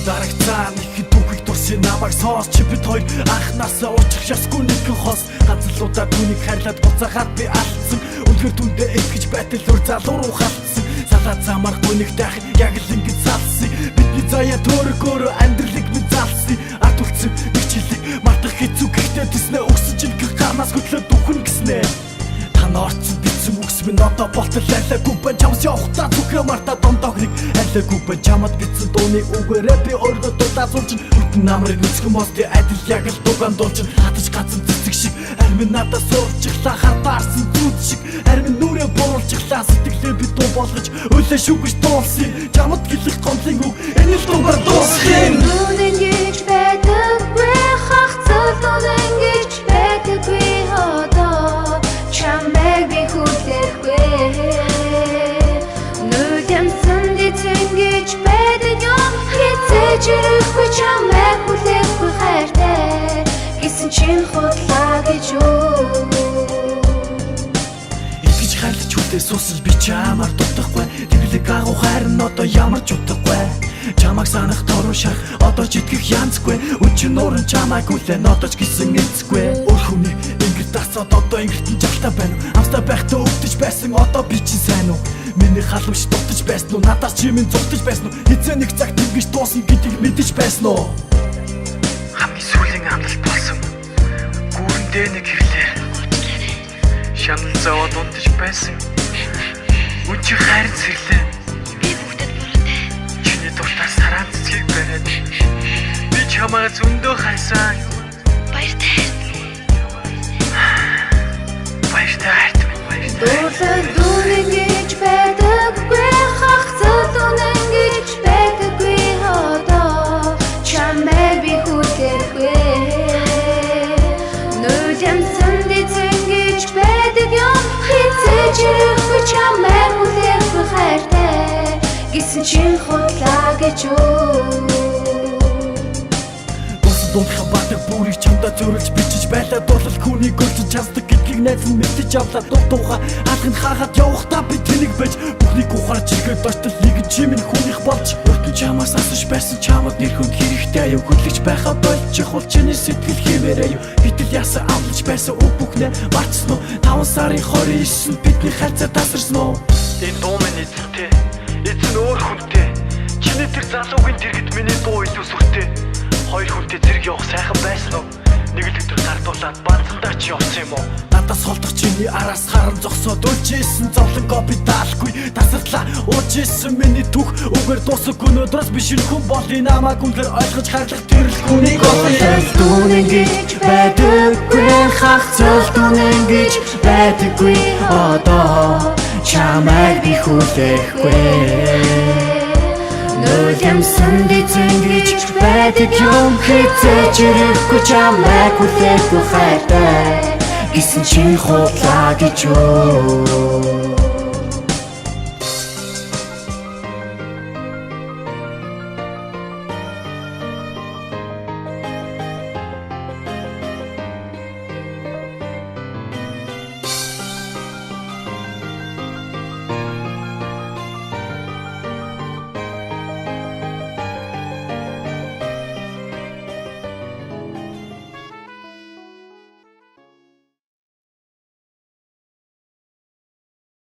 дарагцаа нэхэд түүхийг дурсын намайг соос чи бид хоёр анхнаасаа уучих шасгүй нэгэн хос газлуудаа түүнийг хайрлаад буцаагаад би алдсан үнэхээр түндээ итгэж байтал залуу руу халтсан салаад замааргүй нэг дахин яг л ингэж салсан бидний заяа төрөгөөр амьдралыг минь залсан ард үлдсэн нэг жилиг мартах хэцүү гэхдээ тэснэ өгсөн чинь гарнаас хөдлөө дүүхэн гэснэ Орцсон битсэн үгс минь одоо болтол айлаагүй байна чамс явахтаа зүгрэ марта домдогныг айлаагүй байна чамд битсэн дууны үгээрээ би өөрөө дулаа зулчин бүтэн намрыг нүцгэн бости адил яг л дугаан дуулчин хатаж гацсан цэцэг шиг армин надад суурчихлаа хартаарсан зүуд шиг армин нүрээ буулчихлаа сэтгэлээ би дуу болгож өөлөө шүгэж дуулсан чамд гэлэх гомлын үг энэ л дугаар дуусхын Нүрэн гэж байдаггүй хахцал дуулан гэж байдаггүй одоо Чамайг би хүлээхгүй Нүдэмсэн дэцэн гэж байдаг юм Хэцээж ирэхгүй чамайг хүлээхгүй хайртай Гэсэн чинь худлаа гэж юу Итгэж хайрлаж хүлээ суусал би чамаар дутахгүй Тэглэг агуу хайр нь одоо ямар ч утгагүй Чамайг санах торон шарх одоо ч итгэх янзгүй Үчин нуурын чамайг хүлээн одоо ч гэсэн эцгүй Өөр хүний ингэр дасаад одоо ингэртэн жалтаа байна уу Амстаа байхдаа өвдөж байсан одоо би чинь сайн уу Миний халамж дутаж байсан уу надаас чи минь зугтаж байсан уу Эцээ нэг цаг тэнгэж дуусан гэдгийг мэдэж байсан уу Хамгийн сүүлийн амлалт болсон Гүүрэндээ нэг хэрлээ Шанал зовоод унтаж байсан Үчи хайр сэрлээ Дуртаа сараан цэцгийг бариад би чамайг зөндөө хайсан баяртай Дуулан дүүрэн гэж байдаггүй хахцал дуулан гэж байдаггүй одоо чамайг би хүлээхгүй Нүдэмсэн дэцэн гэж байдаг юм хэцээж ирэхгүй чамайг хүлээхгүй хайртай Гэсэн чинь худлаа гэж юу Дундах батаг бүрийг чамдаа зөөрөлж бичиж байлаа дуулал хүнийг өрчөж чаддаг гэдгийг найз нь мэдэж авлаа дуугаа алганд хаахад явахдаа би тэнэг байж бүхнийг ухаарч ирэхэд очтол нэг чимэн хүнийх болж өртөн чамаас асууж байсан чамд нэр хүнд хэрэгтэй аюу хөдлөж байхаа болчих бол чиний сэтгэл хэмээр аюу битэл яасан амлаж байсан үг бүхнээ марцсан уу 5 сарын 29-нд бидний хайцаа тасарсан уу энэ дуу минь эзэнтэй эзэн өөр хүнтэй чиний тэр залуугийн тэргэд миний дуу илүү сүртэй Хоёр хүнтэй зэрэг явах сайхан байсан уу? Нэг л өдөр гардуулаад банцандаа чи явсан юм уу? Надаас холдох чиний араас харан зогсоод өлжсэн зовлонгоо би даалгүй тасарлаа уужсэн миний түүх үгээр дуусах өнөөдрөөс би шинэ хүн болъё намайг үнээр ойлгож хайрлах тэрл хүнийг олъё Дүүнэн гэж байдаггүй хахцал дүүнэн гэж байдаггүй одоо чамайг би хүлээхгүй Нүдэмсэн дэцэн гэж байдаг юм хэцээж ирэхгүй чамайг хүлээхгүй хайртай Гэсэн чинь худлаа гэж юу